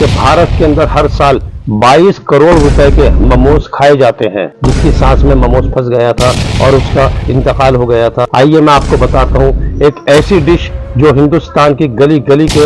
कि भारत के अंदर हर साल 22 करोड़ रुपए के मोमोज खाए जाते हैं। जिसकी सांस में मोमोज फंस गया था और उसका इंतकाल हो गया था। आइए मैं आपको बताता हूँ एक ऐसी डिश जो हिंदुस्तान की गली गली के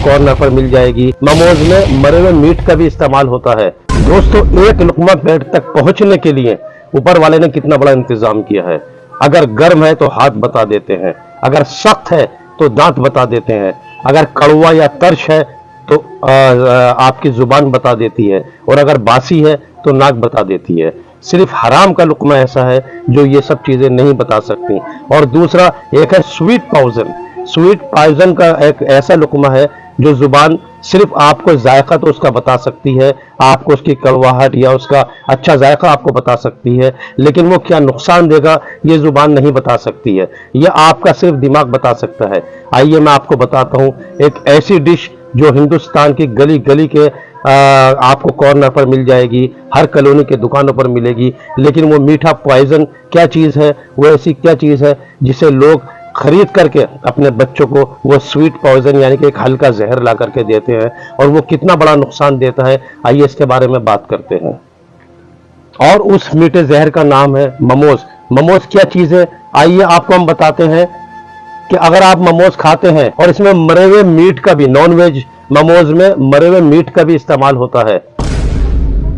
कॉर्नर पर मिल जाएगी। मोमोज में मरे हुए मीट का भी इस्तेमाल होता है। दोस्तों, एक लुकमा पेट तक पहुंचने के लिए ऊपर वाले ने कितना बड़ा इंतजाम किया है। अगर गर्म है तो हाथ बता देते हैं, अगर सख्त है तो दांत बता देते हैं, अगर कड़वा या तर्श है तो आपकी जुबान बता देती है, और अगर बासी है तो नाक बता देती है। सिर्फ हराम का लुकमा ऐसा है जो ये सब चीजें नहीं बता सकती। और दूसरा एक है स्वीट पॉइजन। स्वीट पॉइजन का एक ऐसा लुकमा है जो जुबान सिर्फ आपको जायका तो उसका बता सकती है, आपको उसकी कड़वाहट या उसका अच्छा जायका आपको बता सकती है, लेकिन वो क्या नुकसान देगा ये जुबान नहीं बता सकती है। ये आपका सिर्फ दिमाग बता सकता है। आइए मैं आपको बताता हूँ एक ऐसी डिश जो हिंदुस्तान की गली गली के आपको कॉर्नर पर मिल जाएगी, हर कॉलोनी के दुकानों पर मिलेगी। लेकिन वो मीठा पॉइजन क्या चीज़ है, वो ऐसी क्या चीज़ है जिसे लोग खरीद करके अपने बच्चों को वो स्वीट पॉइजन यानी कि एक हल्का जहर ला करके देते हैं, और वो कितना बड़ा नुकसान देता है। आइए इसके बारे में बात करते हैं। और उस मीठे जहर का नाम है मोमोज। मोमोज क्या चीज़ है, आइए आपको हम बताते हैं कि अगर आप मोमोज खाते हैं और इसमें मरे हुए मीट का भी, नॉन वेज मोमोज में मरे हुए मीट का भी इस्तेमाल होता है,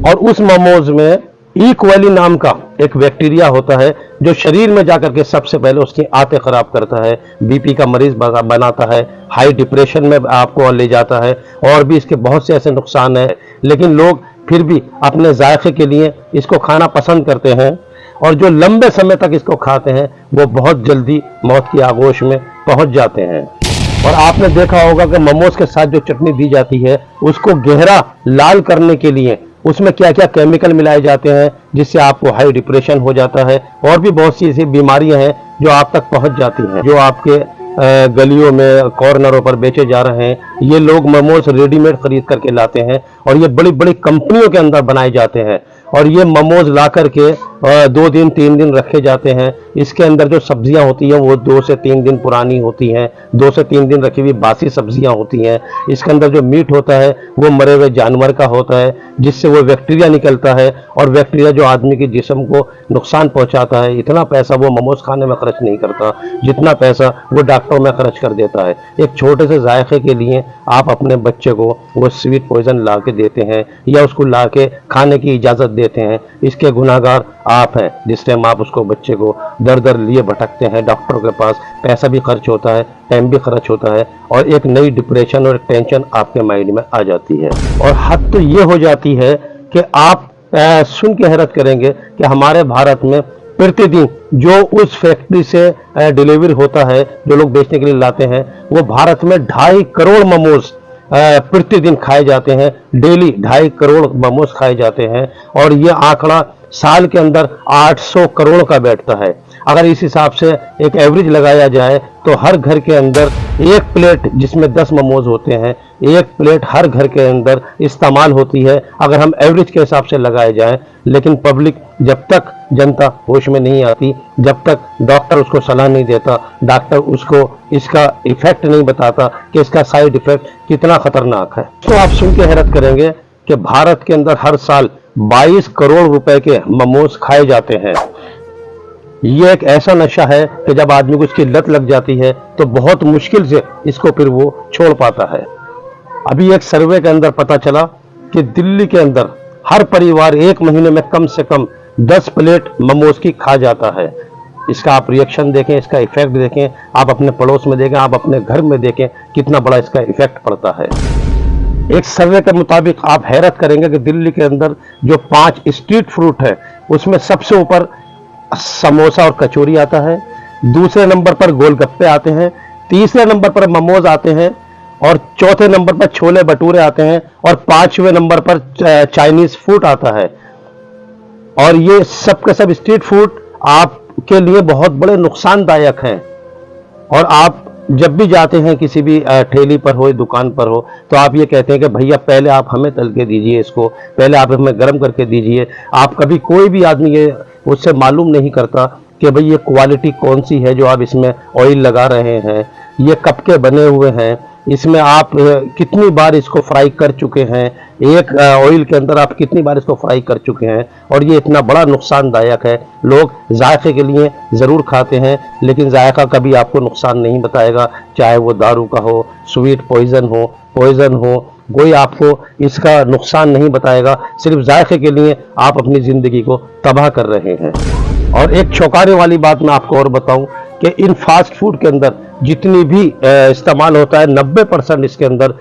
और उस मोमोज में ई कोली नाम का एक बैक्टीरिया होता है जो शरीर में जाकर के सबसे पहले उसकी आंतें खराब करता है, बीपी का मरीज बनाता है, हाई डिप्रेशन में आपको ले जाता है, और भी इसके बहुत से ऐसे नुकसान हैं। लेकिन लोग फिर भी अपने जायके के लिए इसको खाना पसंद करते हैं, और जो लंबे समय तक इसको खाते हैं वो बहुत जल्दी मौत की आगोश में पहुंच जाते हैं। और आपने देखा होगा कि मोमोज के साथ जो चटनी दी जाती है उसको गहरा लाल करने के लिए उसमें क्या क्या केमिकल मिलाए जाते हैं, जिससे आपको हाई डिप्रेशन हो जाता है, और भी बहुत सी ऐसी बीमारियां हैं जो आप तक पहुंच जाती हैं। जो आपके गलियों में कॉर्नरों पर बेचे जा रहे हैं, ये लोग मोमोज रेडीमेड खरीद करके लाते हैं, और ये बड़ी बड़ी कंपनियों के अंदर बनाए जाते हैं, और ये मोमोज ला करके 2 दिन 3 दिन रखे जाते हैं। इसके अंदर जो सब्जियां होती हैं वो 2 से 3 दिन पुरानी होती हैं, 2 से 3 दिन रखी हुई बासी सब्जियां होती हैं। इसके अंदर जो मीट होता है वो मरे हुए जानवर का होता है, जिससे वो बैक्टीरिया निकलता है, और बैक्टीरिया जो आदमी के जिस्म को नुकसान पहुंचाता है। इतना पैसा वो मोमोज खाने में खर्च नहीं करता जितना पैसा वो डॉक्टरों में खर्च कर देता है। एक छोटे से जायके के लिए आप अपने बच्चे को वो स्वीट पॉइजन ला के देते हैं, या उसको ला के खाने की इजाज़त देते हैं। इसके गुनाहगार आप हैं, जिस टाइम आप उसको बच्चे को दर दर लिए भटकते हैं डॉक्टरों के पास। पैसा भी खर्च होता है, टाइम भी खर्च होता है, और एक नई डिप्रेशन और टेंशन आपके माइंड में आ जाती है। और हद तो ये हो जाती है कि आप सुन के हैरत करेंगे कि हमारे भारत में प्रतिदिन जो उस फैक्ट्री से डिलीवरी होता है, जो लोग बेचने के लिए लाते हैं, वो भारत में 2.5 करोड़ मोमोज प्रतिदिन खाए जाते हैं। डेली 2.5 करोड़ मोमोज खाए जाते हैं, और ये आंकड़ा साल के अंदर 800 करोड़ का बैठता है। अगर इस हिसाब से एक एवरेज लगाया जाए तो हर घर के अंदर एक प्लेट जिसमें 10 मोमोज होते हैं, एक प्लेट हर घर के अंदर इस्तेमाल होती है, अगर हम एवरेज के हिसाब से लगाए जाए। लेकिन पब्लिक, जब तक जनता होश में नहीं आती, जब तक डॉक्टर उसको सलाह नहीं देता, डॉक्टर उसको इसका इफेक्ट नहीं बताता कि इसका साइड इफेक्ट कितना खतरनाक है, तो आप सुन के हैरत करेंगे कि भारत के अंदर हर साल 22 करोड़ रुपए के मोमोज खाए जाते हैं। ये एक ऐसा नशा है कि जब आदमी को इसकी लत लग जाती है तो बहुत मुश्किल से इसको फिर वो छोड़ पाता है। अभी एक सर्वे के अंदर पता चला कि दिल्ली के अंदर हर परिवार 1 महीने में कम से कम 10 प्लेट मोमोज की खा जाता है। इसका आप रिएक्शन देखें, इसका इफेक्ट देखें, आप अपने पड़ोस में देखें, आप अपने घर में देखें, कितना बड़ा इसका इफेक्ट पड़ता है। एक सर्वे के मुताबिक आप हैरत करेंगे कि दिल्ली के अंदर जो 5 स्ट्रीट फूड है उसमें सबसे ऊपर समोसा और कचौरी आता है, दूसरे नंबर पर गोलगप्पे आते हैं, तीसरे नंबर पर मोमोज आते हैं, और चौथे नंबर पर छोले भटूरे आते हैं, और 5वें नंबर पर चाइनीज फूड आता है। और ये सब के सब स्ट्रीट फूड आपके लिए बहुत बड़े नुकसानदायक हैं। और आप जब भी जाते हैं किसी भी ठेली पर हो, दुकान पर हो, तो आप ये कहते हैं कि भैया पहले आप हमें तल के दीजिए, इसको पहले आप हमें गर्म करके दीजिए। आप कभी कोई भी आदमी ये उससे मालूम नहीं करता कि भाई ये क्वालिटी कौन सी है जो आप इसमें ऑयल लगा रहे हैं, ये कब के बने हुए हैं, इसमें आप कितनी बार इसको फ्राई कर चुके हैं, एक ऑयल के अंदर आप कितनी बार इसको फ्राई कर चुके हैं, और ये इतना बड़ा नुकसानदायक है। लोग जायके के लिए ज़रूर खाते हैं, लेकिन जायका कभी आपको नुकसान नहीं बताएगा, चाहे वो दारू का हो, स्वीट पॉइज़न हो, कोई आपको इसका नुकसान नहीं बताएगा। सिर्फ जायके के लिए आप अपनी ज़िंदगी को तबाह कर रहे हैं। और एक चौंकाने वाली बात मैं आपको और बताऊं कि इन फास्ट फूड के अंदर जितनी भी इस्तेमाल होता है, 90% इसके अंदर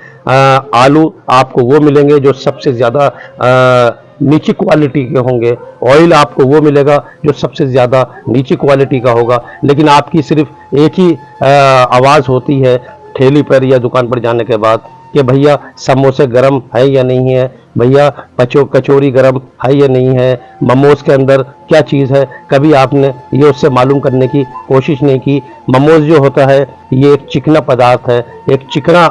आलू आपको वो मिलेंगे जो सबसे ज़्यादा नीची क्वालिटी के होंगे, ऑयल आपको वो मिलेगा जो सबसे ज़्यादा नीची क्वालिटी का होगा। लेकिन आपकी सिर्फ एक ही आवाज़ होती है ठेली पर या दुकान पर जाने के बाद कि भैया समोसे गरम है या नहीं है, भैया कचौरी गरम है या नहीं है, मोमोज के अंदर क्या चीज़ है। कभी आपने ये उससे मालूम करने की कोशिश नहीं की। मोमोज जो होता है ये एक चिकना पदार्थ है, एक चिकना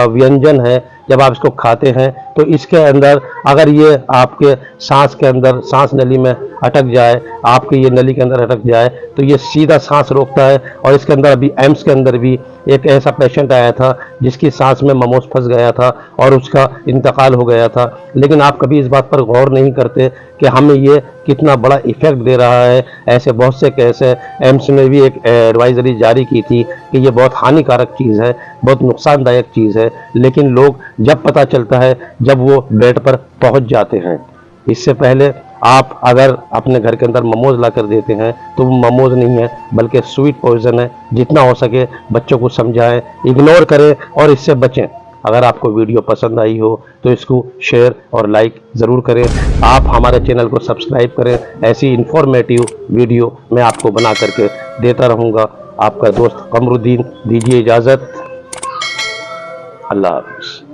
व्यंजन है। जब आप इसको खाते हैं तो इसके अंदर अगर ये आपके सांस के अंदर, सांस नली में अटक जाए, आपके ये नली के अंदर अटक जाए, तो ये सीधा सांस रोकता है। और इसके अंदर अभी एम्स के अंदर भी एक ऐसा पेशेंट आया था जिसकी सांस में मोमोज फंस गया था और उसका इंतकाल हो गया था। लेकिन आप कभी इस बात पर गौर नहीं करते कि हमें ये कितना बड़ा इफेक्ट दे रहा है। ऐसे बहुत से केस है। एम्स ने भी एक एडवाइजरी जारी की थी कि ये बहुत हानिकारक चीज़ है, बहुत नुकसानदायक चीज़ है, लेकिन लोग जब पता चलता है जब वो बेड पर पहुंच जाते हैं। इससे पहले आप अगर अपने घर के अंदर मोमोज ला कर देते हैं तो वो मोमोज नहीं है बल्कि स्वीट पॉइजन है। जितना हो सके बच्चों को समझाएं, इग्नोर करें और इससे बचें। अगर आपको वीडियो पसंद आई हो तो इसको शेयर और लाइक ज़रूर करें। आप हमारे चैनल को सब्सक्राइब करें। ऐसी इंफॉर्मेटिव वीडियो मैं आपको बना करके देता रहूँगा। आपका दोस्त कमरुद्दीन, दीजिए इजाज़त। अल्लाह हाफ़िज़।